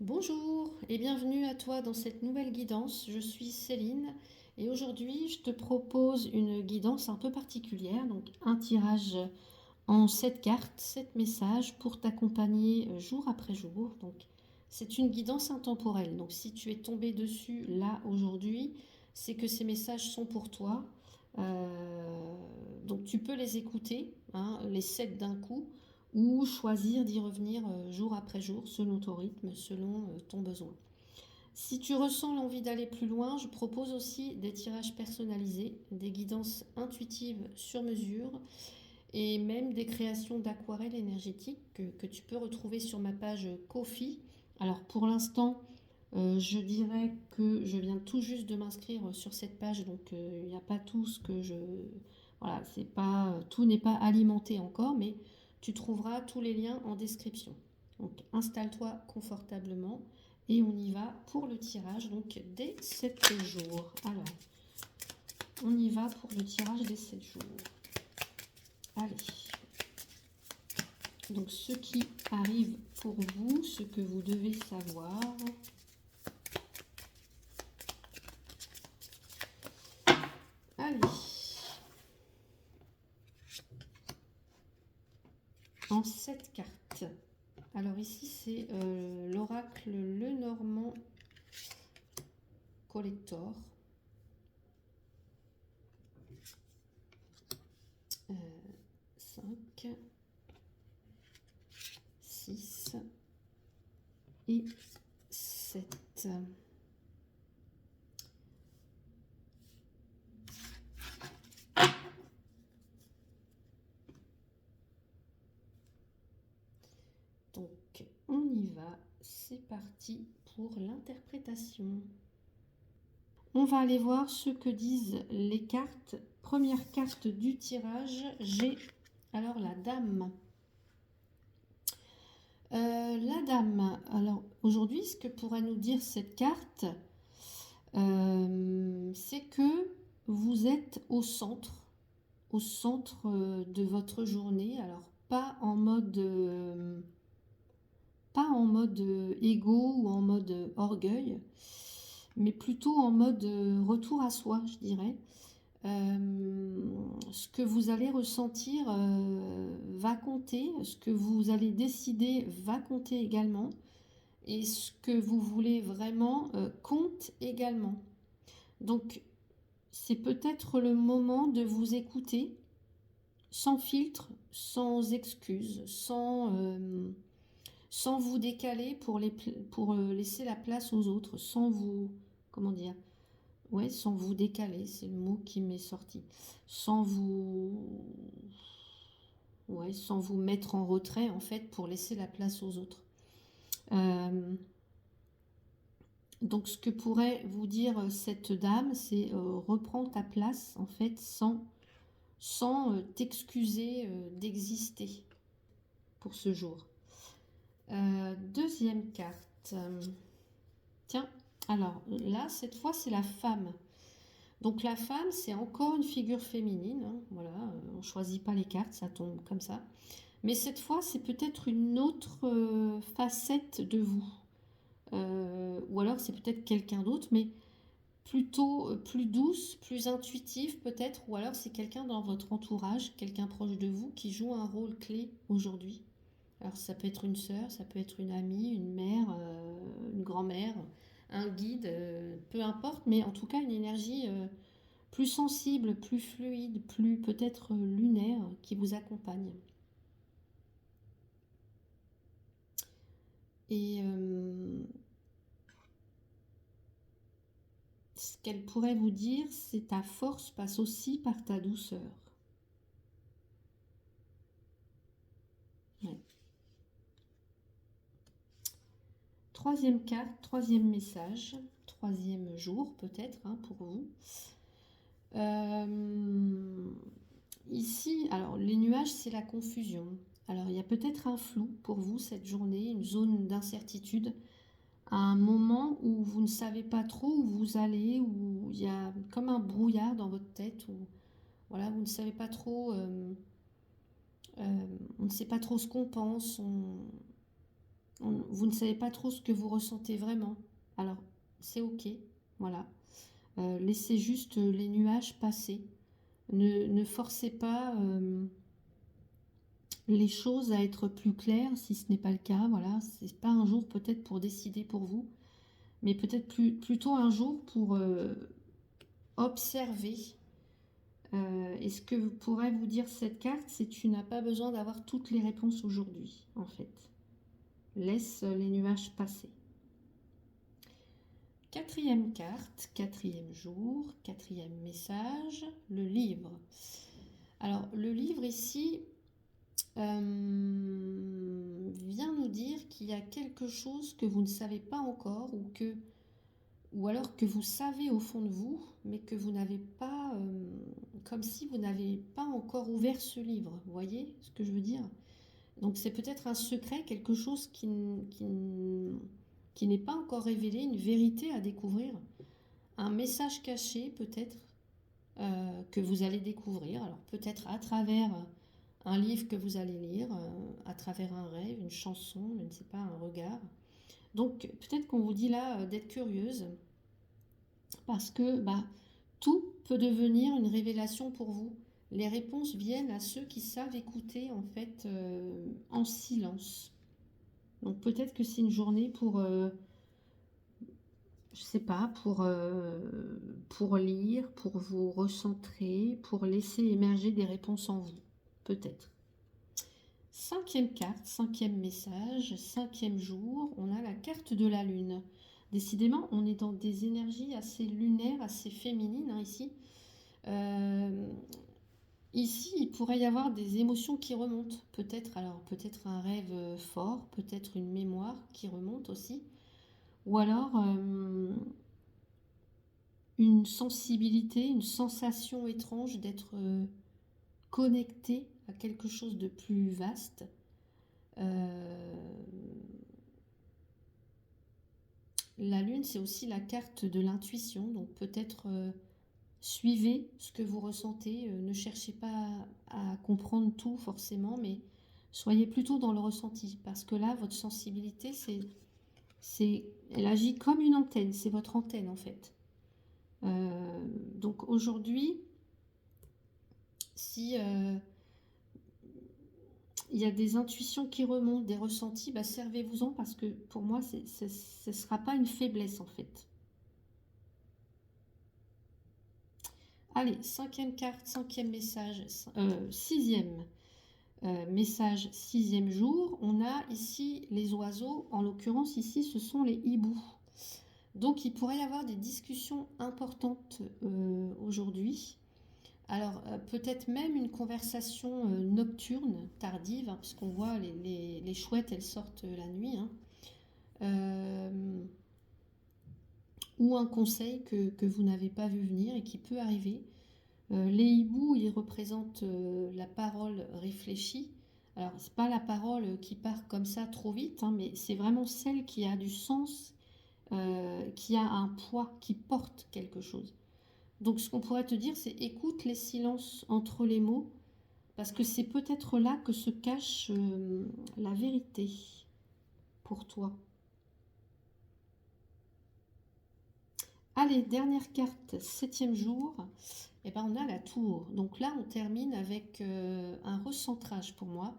Bonjour et bienvenue à toi dans cette nouvelle guidance. Je suis Céline et aujourd'hui je te propose une guidance un peu particulière, donc un tirage en 7 cartes, 7 messages pour t'accompagner jour après jour. Donc c'est une guidance intemporelle. Donc si tu es tombé dessus là aujourd'hui, c'est que ces messages sont pour toi. Donc tu peux les écouter, hein, les 7 d'un coup, ou choisir d'y revenir jour après jour selon ton rythme, selon ton besoin. Si tu ressens l'envie d'aller plus loin, je propose aussi des tirages personnalisés, des guidances intuitives sur mesure et même des créations d'aquarelles énergétiques que tu peux retrouver sur ma page Ko-fi. Alors pour l'instant, je dirais que je viens tout juste de m'inscrire sur cette page, donc il n'y a pas tout ce que je... Voilà, c'est pas, tout n'est pas alimenté encore, mais tu trouveras tous les liens en description. Donc installe-toi confortablement et on y va pour le tirage donc des 7 jours. Alors, on y va pour le tirage des 7 jours. Allez. Donc ce qui arrive pour vous, ce que vous devez savoir. Allez. En 7 cartes. Alors ici c'est l'oracle Lenormand Collector. 5, 6 et 7. Donc on y va, c'est parti pour l'interprétation. On va aller voir ce que disent les cartes. Première carte du tirage, j'ai alors la dame. La dame, alors aujourd'hui ce que pourrait nous dire cette carte, c'est que vous êtes au centre de votre journée. Alors pas en mode égo ou en mode orgueil, mais plutôt en mode retour à soi, je dirais. Ce que vous allez ressentir va compter, ce que vous allez décider va compter également, et ce que vous voulez vraiment compte également. Donc, c'est peut-être le moment de vous écouter sans filtre, sans excuse, sans vous décaler pour laisser la place aux autres, sans vous, comment dire, ouais, sans vous décaler, c'est le mot qui m'est sorti, sans vous, ouais, sans vous mettre en retrait en fait pour laisser la place aux autres. Donc ce que pourrait vous dire cette dame, c'est reprends ta place en fait sans t'excuser d'exister pour ce jour. Deuxième carte. Tiens, alors là, cette fois, c'est la femme. Donc la femme, c'est encore une figure féminine. Hein, voilà, on ne choisit pas les cartes, ça tombe comme ça. Mais cette fois, c'est peut-être une autre facette de vous. Ou alors c'est peut-être quelqu'un d'autre, mais plutôt plus douce, plus intuitive peut-être, ou alors c'est quelqu'un dans votre entourage, quelqu'un proche de vous qui joue un rôle clé aujourd'hui. Alors ça peut être une sœur, ça peut être une amie, une mère, une grand-mère, un guide, peu importe, mais en tout cas une énergie plus sensible, plus fluide, plus peut-être lunaire qui vous accompagne. Et ce qu'elle pourrait vous dire, c'est ta force passe aussi par ta douceur. Ouais. Troisième carte, troisième message, troisième jour peut-être hein, pour vous. Ici, alors les nuages, c'est la confusion. Alors il y a peut-être un flou pour vous cette journée, une zone d'incertitude, un moment où vous ne savez pas trop où vous allez, où il y a comme un brouillard dans votre tête, où voilà, vous ne savez pas trop, on ne sait pas trop ce qu'on pense, Vous ne savez pas trop ce que vous ressentez vraiment. Alors, c'est ok, voilà. Laissez juste les nuages passer. Ne forcez pas les choses à être plus claires si ce n'est pas le cas. Voilà, c'est pas un jour peut-être pour décider pour vous, mais peut-être plutôt un jour pour observer. Et ce que pourrait vous dire cette carte, c'est que tu n'as pas besoin d'avoir toutes les réponses aujourd'hui, en fait. Laisse les nuages passer. Quatrième carte, quatrième jour, quatrième message, le livre. Alors, le livre ici vient nous dire qu'il y a quelque chose que vous ne savez pas encore ou alors que vous savez au fond de vous, mais que vous n'avez pas, comme si vous n'avez pas encore ouvert ce livre. Vous voyez ce que je veux dire? Donc c'est peut-être un secret, quelque chose qui n'est pas encore révélé, une vérité à découvrir, un message caché peut-être que vous allez découvrir. Alors peut-être à travers un livre que vous allez lire, à travers un rêve, une chanson, je ne sais pas, un regard. Donc peut-être qu'on vous dit là d'être curieuse, parce que tout peut devenir une révélation pour vous. Les réponses viennent à ceux qui savent écouter en fait en silence. Donc peut-être que c'est une journée pour, je sais pas, pour lire, pour vous recentrer, pour laisser émerger des réponses en vous. Peut-être. Cinquième carte, cinquième message, cinquième jour, on a la carte de la lune. Décidément, on est dans des énergies assez lunaires, assez féminines ici. Ici, il pourrait y avoir des émotions qui remontent. Peut-être un rêve fort, peut-être une mémoire qui remonte aussi. Ou alors une sensibilité, une sensation étrange d'être connecté à quelque chose de plus vaste. La lune, c'est aussi la carte de l'intuition, donc peut-être suivez ce que vous ressentez, ne cherchez pas à comprendre tout forcément, mais soyez plutôt dans le ressenti, parce que là, votre sensibilité, elle agit comme une antenne, c'est votre antenne en fait. Donc aujourd'hui, si il y a des intuitions qui remontent, des ressentis, servez-vous-en, parce que pour moi, ce ne sera pas une faiblesse en fait. Allez, cinquième carte, cinquième message, sixième message, sixième jour. On a ici les oiseaux, en l'occurrence ici ce sont les hiboux. Donc il pourrait y avoir des discussions importantes aujourd'hui. Alors peut-être même une conversation nocturne, tardive, hein, puisqu'on voit les chouettes, elles sortent la nuit. Hein. Ou un conseil que vous n'avez pas vu venir et qui peut arriver. Les hiboux, ils représentent la parole réfléchie. Alors, c'est pas la parole qui part comme ça trop vite, hein, mais c'est vraiment celle qui a du sens, qui a un poids, qui porte quelque chose. Donc, ce qu'on pourrait te dire, c'est écoute les silences entre les mots, parce que c'est peut-être là que se cache la vérité pour toi. Allez, dernière carte, septième jour. Et on a la tour. Donc là, on termine avec un recentrage pour moi.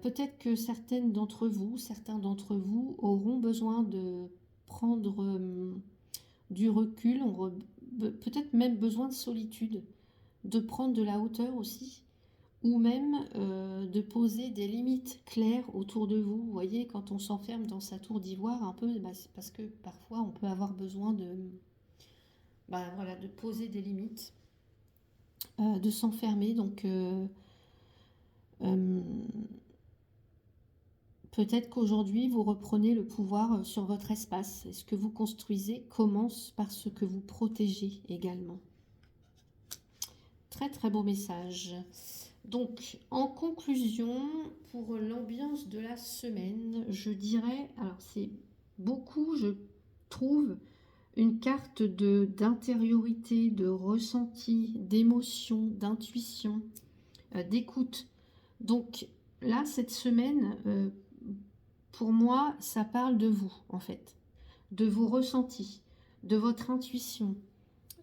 Peut-être que certains d'entre vous auront besoin de prendre du recul, peut-être même besoin de solitude, de prendre de la hauteur aussi, ou même de poser des limites claires autour de vous. Vous voyez, quand on s'enferme dans sa tour d'ivoire un peu, c'est parce que parfois on peut avoir besoin de poser des limites. De s'enfermer, donc peut-être qu'aujourd'hui vous reprenez le pouvoir sur votre espace, et ce que vous construisez commence par ce que vous protégez également. Très très beau message. Donc en conclusion, pour l'ambiance de la semaine, je dirais, alors c'est beaucoup, je trouve, une carte d'intériorité, de ressenti, d'émotion, d'intuition, d'écoute. Donc là, cette semaine, pour moi, ça parle de vous, en fait, de vos ressentis, de votre intuition,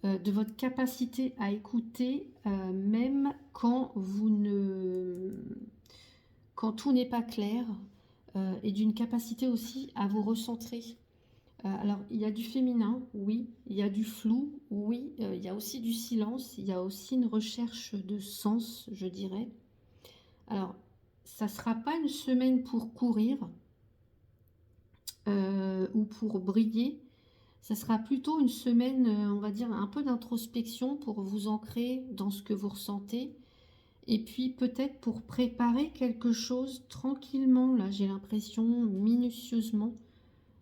de votre capacité à écouter, même quand quand tout n'est pas clair, et d'une capacité aussi à vous recentrer. Alors, il y a du féminin, oui, il y a du flou, oui, il y a aussi du silence, il y a aussi une recherche de sens, je dirais. Alors, ça ne sera pas une semaine pour courir ou pour briller, ça sera plutôt une semaine, on va dire, un peu d'introspection pour vous ancrer dans ce que vous ressentez. Et puis peut-être pour préparer quelque chose tranquillement, là j'ai l'impression, minutieusement,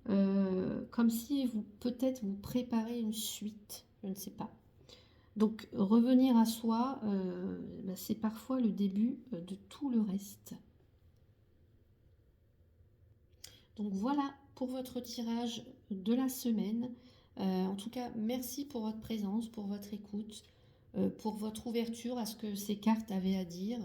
comme si vous peut-être vous préparez une suite, je ne sais pas. Donc revenir à soi, bah, c'est parfois le début de tout le reste. Donc voilà pour votre tirage de la semaine. En tout cas, merci pour votre présence, pour votre écoute, pour votre ouverture à ce que ces cartes avaient à dire.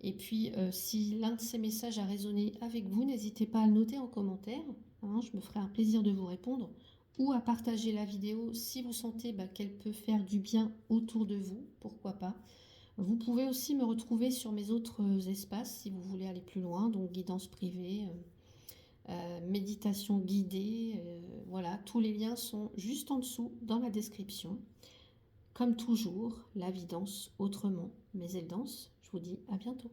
Et puis, si l'un de ces messages a résonné avec vous, n'hésitez pas à le noter en commentaire, hein, je me ferai un plaisir de vous répondre, ou à partager la vidéo si vous sentez qu'elle peut faire du bien autour de vous, pourquoi pas. Vous pouvez aussi me retrouver sur mes autres espaces si vous voulez aller plus loin, donc guidance privée, méditation guidée, voilà, tous les liens sont juste en dessous dans la description. Comme toujours, la vie danse autrement, mais elle danse. Je vous dis à bientôt.